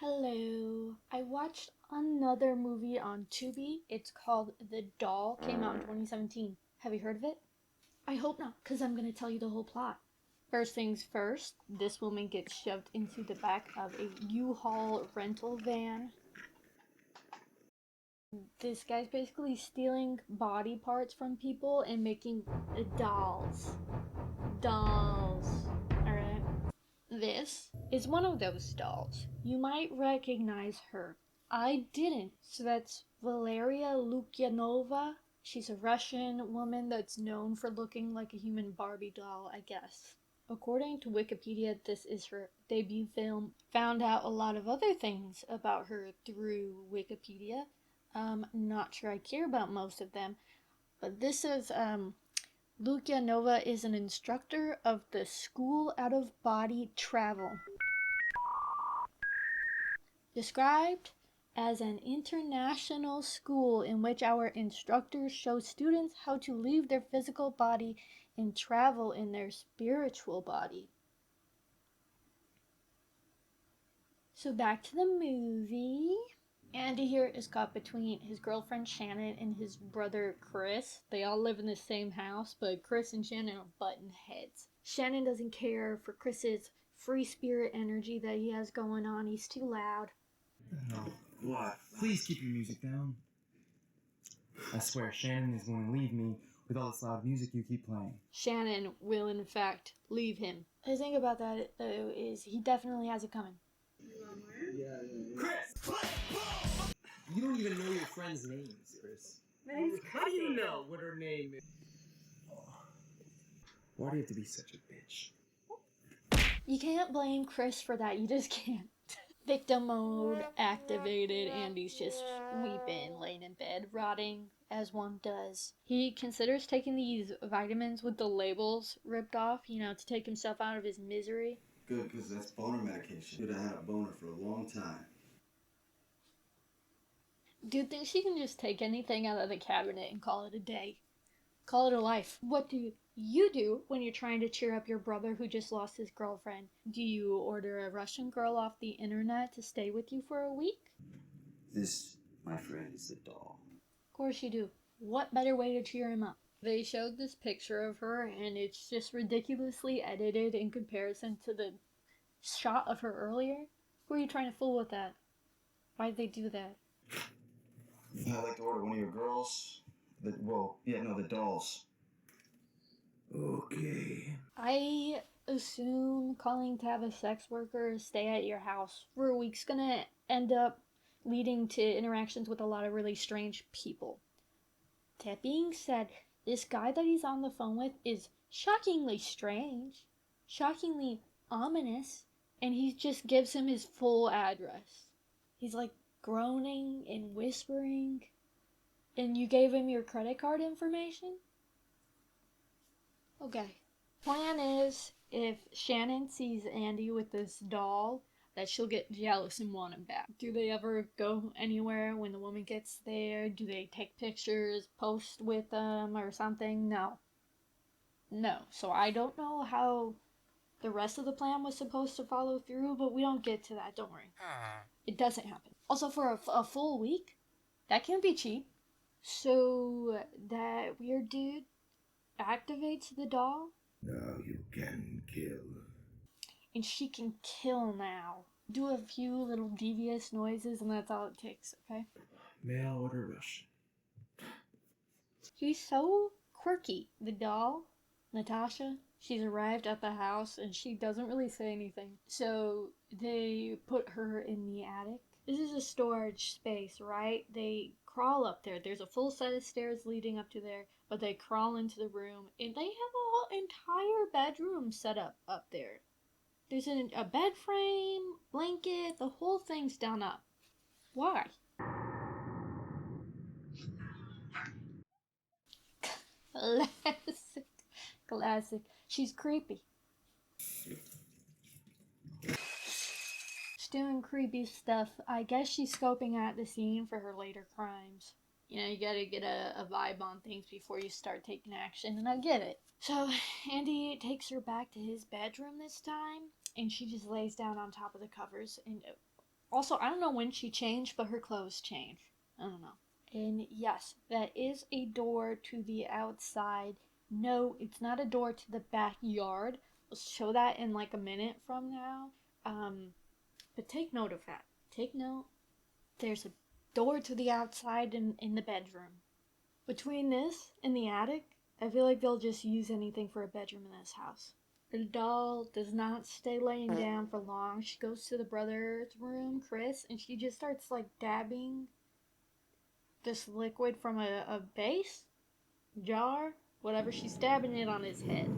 Hello. I watched another movie on Tubi. It's called The Doll. Came out in 2017. Have you heard of it? I hope not, because I'm going to tell you the whole plot. First things first, this woman gets shoved into the back of a U-Haul rental van. This guy's basically stealing body parts from people and making dolls. Alright? This is one of those dolls. You might recognize her. I didn't. So that's Valeria Lukyanova. She's a Russian woman that's known for looking like a human Barbie doll, I guess. According to Wikipedia, this is her debut film. Found out a lot of other things about her through Wikipedia. Not sure I care about most of them, but this is Lukyanova is an instructor of the School Out of Body Travel. Described as an international school in which our instructors show students how to leave their physical body and travel in their spiritual body. So back to the movie. Andy here is caught between his girlfriend Shannon and his brother Chris. They all live in the same house, but Chris and Shannon are button heads. Shannon doesn't care for Chris's free spirit energy that he has going on. He's too loud. No. What? Please keep your music down. I swear Shannon is going to leave me with all this loud music you keep playing. Shannon will in fact leave him. The thing about that though is he definitely has it coming. Yeah. Chris! You don't even know your friend's names, Chris. How do you know what her name is? Why do you have to be such a bitch? You can't blame Chris for that. You just can't. Victim mode activated. Andy's just weeping, laying in bed, rotting as one does. He considers taking these vitamins with the labels ripped off, to take himself out of his misery. Good, because that's boner medication. Should have had a boner for a long time. Dude thinks he can just take anything out of the cabinet and call it a day. Call it a life. What do you do when you're trying to cheer up your brother who just lost his girlfriend? Do you order a Russian girl off the internet to stay with you for a week? This, my friend, is a doll. Of course you do. What better way to cheer him up? They showed this picture of her and it's just ridiculously edited in comparison to the shot of her earlier. Who are you trying to fool with that? Why'd they do that? I'd like to order one of your girls. The dolls. Okay. I assume calling to have a sex worker stay at your house for a week's gonna end up leading to interactions with a lot of really strange people. That being said, this guy that he's on the phone with is shockingly strange, shockingly ominous, and he just gives him his full address. He's like groaning and whispering. And you gave him your credit card information? Okay. Plan is, if Shannon sees Andy with this doll, that she'll get jealous and want him back. Do they ever go anywhere when the woman gets there? Do they take pictures, post with them or something? No. So I don't know how the rest of the plan was supposed to follow through, but we don't get to that, don't worry. It doesn't happen. Also, for a full week? That can't be cheap. So that weird dude activates the doll? Now you can kill. And she can kill now. Do a few little devious noises and that's all it takes, okay? Mail order Russian. She's so quirky. The doll, Natasha, she's arrived at the house and she doesn't really say anything. So they put her in the attic. This is a storage space, right? They crawl up there. There's a full set of stairs leading up to there, but they crawl into the room and they have a whole entire bedroom set up there. There's a bed frame, blanket, the whole thing's done up. Why? Classic. She's creepy. She's doing creepy stuff. I guess she's scoping out the scene for her later crimes. You gotta get a vibe on things before you start taking action, and I get it. So, Andy takes her back to his bedroom this time, and she just lays down on top of the covers, and Also, I don't know when she changed, but her clothes change. I don't know. And yes, that is a door to the outside. No, it's not a door to the backyard. We'll show that in like a minute from now. But take note of that. Take note. There's a door to the outside in the bedroom. Between this and the attic, I feel like they'll just use anything for a bedroom in this house. The doll does not stay laying down for long. She goes to the brother's room, Chris, and she just starts like dabbing this liquid from a base, jar, whatever. She's dabbing it on his head.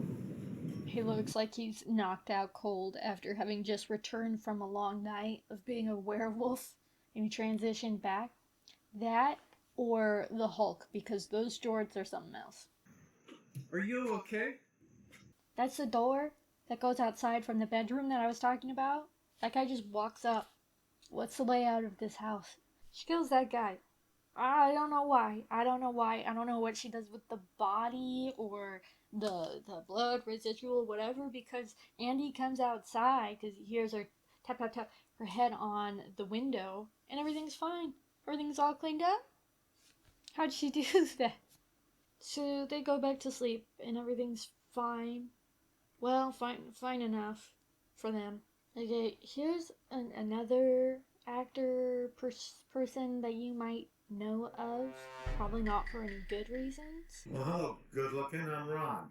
He looks like he's knocked out cold after having just returned from a long night of being a werewolf and he transitioned back. That or the Hulk, because those Jords are something else. Are you okay? That's the door that goes outside from the bedroom that I was talking about. That guy just walks up. What's the layout of this house? She kills that guy. I don't know why. I don't know why. I don't know what she does with the body or the blood residual, whatever, because Andy comes outside because he hears her tap tap tap her head on the window and everything's fine. Everything's all cleaned up. How'd she do that? So they go back to sleep and everything's fine. Well, fine enough for them. Okay, here's another actor person that you might know of. Probably not for any good reasons. Oh, good looking, I'm Ron.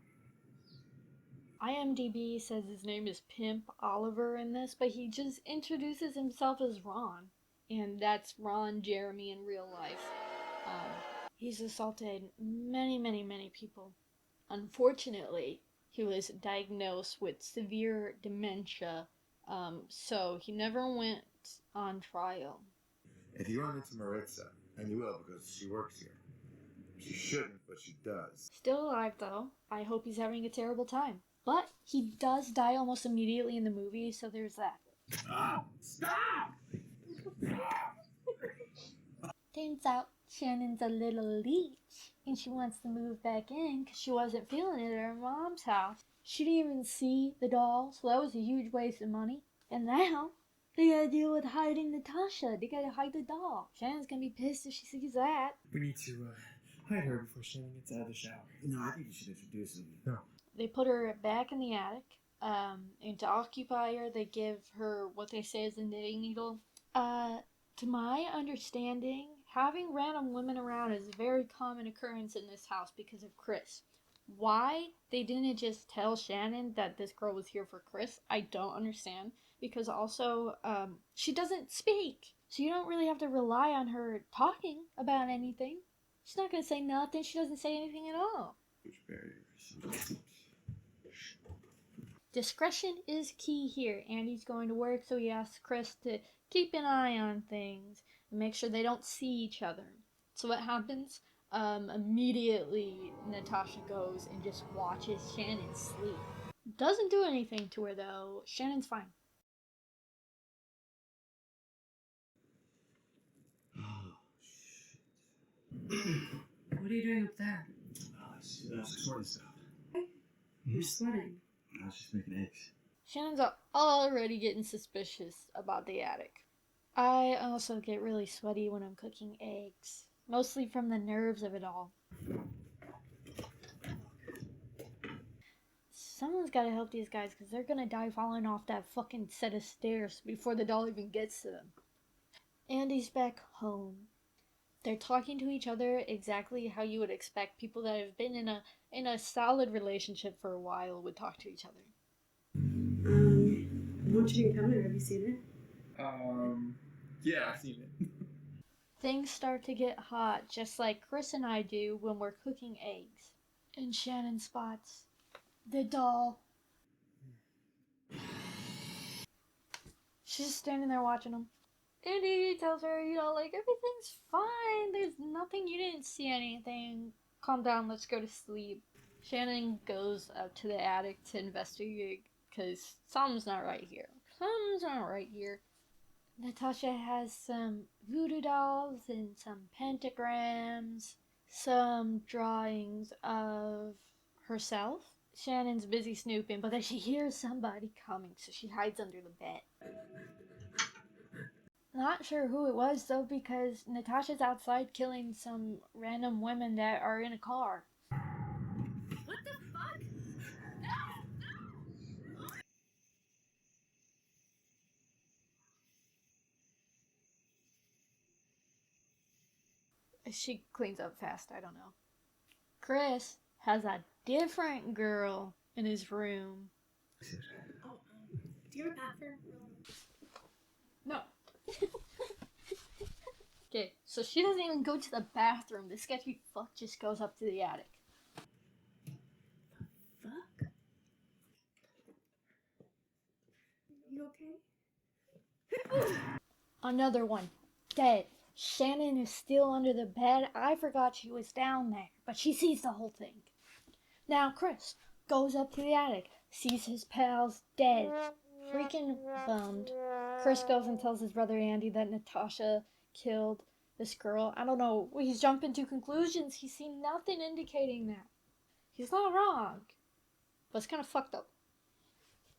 IMDb says his name is Pimp Oliver in this, but he just introduces himself as Ron. And that's Ron Jeremy in real life. He's assaulted many people. Unfortunately, he was diagnosed with severe dementia, so he never went on trial. If you run into Maritza, and you will because she works here, she shouldn't, but she does. Still alive, though. I hope he's having a terrible time. But he does die almost immediately in the movie, so there's that. Stop! Stop! Turns out Shannon's a little leech, and she wants to move back in because she wasn't feeling it at her mom's house. She didn't even see the doll, so that was a huge waste of money. And now, they gotta deal with hiding Natasha. They gotta hide the doll. Shannon's gonna be pissed if she sees that. We need to hide her before Shannon gets out of the shower. No, I think you should introduce him. No. They put her back in the attic, and to occupy her, they give her what they say is a knitting needle. To my understanding, having random women around is a very common occurrence in this house because of Chris. Why they didn't just tell Shannon that this girl was here for Chris, I don't understand. Because also, she doesn't speak. So you don't really have to rely on her talking about anything. She's not going to say nothing. She doesn't say anything at all. Discretion is key here. Andy's going to work, so he asks Chris to keep an eye on things and make sure they don't see each other. So what happens? Immediately Natasha goes and just watches Shannon sleep. Doesn't do anything to her though. Shannon's fine. What are you doing up there? Sorting stuff. You're sweating. I was just making eggs. Shannon's already getting suspicious about the attic. I also get really sweaty when I'm cooking eggs. Mostly from the nerves of it all. Someone's gotta help these guys because they're gonna die falling off that fucking set of stairs before the doll even gets to them. Andy's back home. They're talking to each other exactly how you would expect people that have been in a solid relationship for a while would talk to each other. Won't you come there? Have you seen it? Yeah, I've seen it. Things start to get hot, just like Chris and I do when we're cooking eggs. And Shannon spots the doll. She's just standing there watching him. Andy tells her, like, everything's fine. There's nothing. You didn't see anything. Calm down. Let's go to sleep. Shannon goes up to the attic to investigate because something's not right here. Something's not right here. Natasha has some voodoo dolls and some pentagrams, some drawings of herself. Shannon's busy snooping, but then she hears somebody coming, so she hides under the bed. Not sure who it was though, because Natasha's outside killing some random women that are in a car. What the fuck? She cleans up fast, I don't know. Chris has a different girl in his room. Oh, do you have a bathroom? No. Okay, so she doesn't even go to the bathroom. This sketchy fuck just goes up to the attic. Fuck? You okay? Another one. Dead. Shannon is still under the bed. I forgot she was down there, but she sees the whole thing. Now Chris goes up to the attic, sees his pals dead. Freaking bummed. Chris goes and tells his brother Andy that Natasha killed this girl. I don't know. He's jumping to conclusions. He's seen nothing indicating that. He's not wrong. But it's kind of fucked up.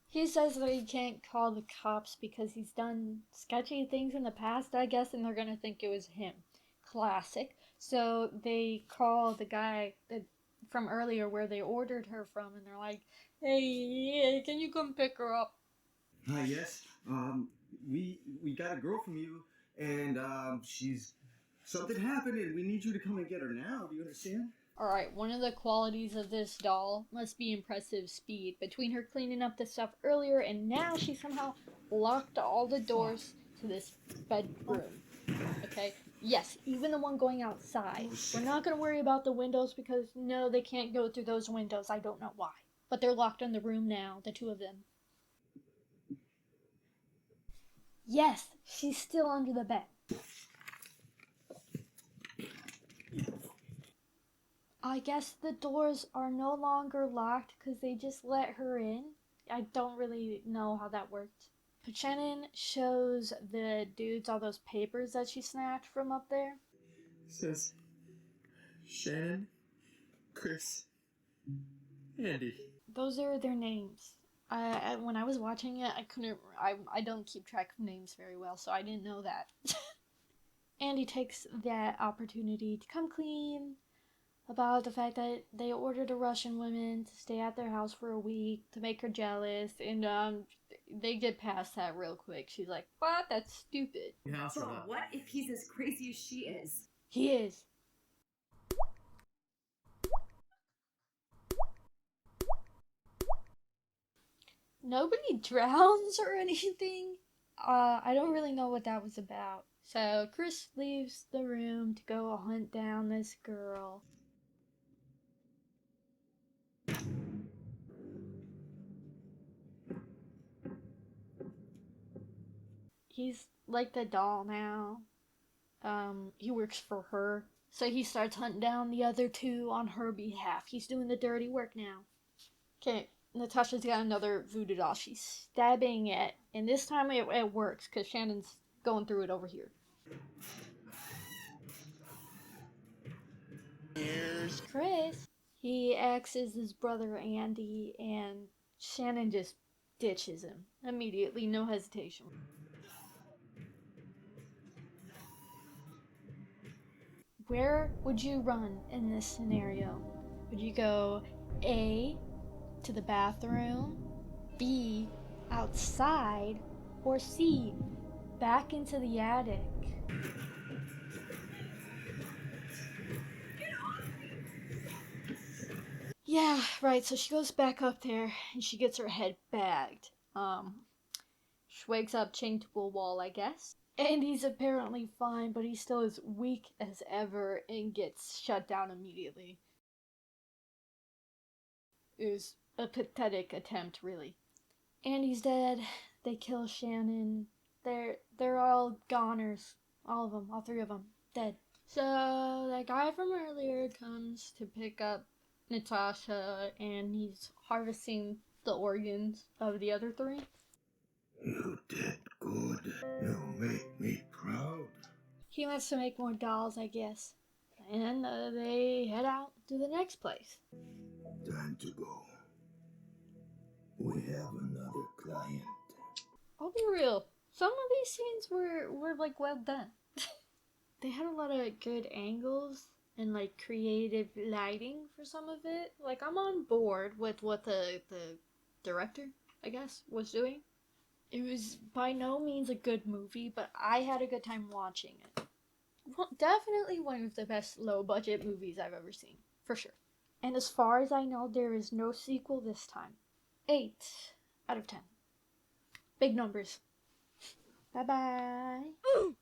He says that he can't call the cops because he's done sketchy things in the past, I guess, and they're gonna think it was him. Classic. So they call the guy that from earlier where they ordered her from, and they're like, "Hey, can you come pick her up?" Yes. We got a girl from you, and she's something happened, and we need you to come and get her now. Do you understand? Alright, one of the qualities of this doll must be impressive speed. Between her cleaning up the stuff earlier and now she somehow locked all the doors to this bedroom. Okay? Yes, even the one going outside. We're not going to worry about the windows because no, they can't go through those windows. I don't know why. But they're locked in the room now, the two of them. Yes, she's still under the bed. I guess the doors are no longer locked because they just let her in. I don't really know how that worked. Shannon shows the dudes all those papers that she snatched from up there. It says Shannon, Chris, Andy. Those are their names. When I was watching it, I don't keep track of names very well, so I didn't know that. Andy takes that opportunity to come clean about the fact that they ordered a Russian woman to stay at their house for a week to make her jealous, and they get past that real quick. She's like, "What? That's stupid." But what if he's as crazy as she is? He is. Nobody drowns or anything. I don't really know what that was about. So Chris leaves the room to go hunt down this girl. He's like the doll now. He works for her. So he starts hunting down the other two on her behalf. He's doing the dirty work now. Okay, Natasha's got another voodoo doll. She's stabbing it. And this time it works because Shannon's going through it over here. Here's Chris. He acts as his brother Andy, and Shannon just ditches him. Immediately, no hesitation. Where would you run in this scenario? Would you go A, to the bathroom, B, outside, or C, back into the attic? Yeah, right, so she goes back up there and she gets her head bagged. She wakes up chained to a wall, I guess. And he's apparently fine, but he still is weak as ever and gets shut down immediately. It was a pathetic attempt, really. Andy's dead. They kill Shannon. They're all goners. All of them. All three of them. Dead. So that guy from earlier comes to pick up Natasha, and he's harvesting the organs of the other three. You did good. You make me proud. He wants to make more dolls, I guess. And they head out to the next place. Time to go. We have another client. I'll be real. some of these scenes were like well done. They had a lot of good angles and like creative lighting for some of it. Like I'm on board with what the director, I guess, was doing. It was by no means a good movie, but I had a good time watching it. Well, definitely one of the best low budget movies I've ever seen, for sure. And as far as I know, there is no sequel this time. 8 out of 10. Big numbers. Bye bye.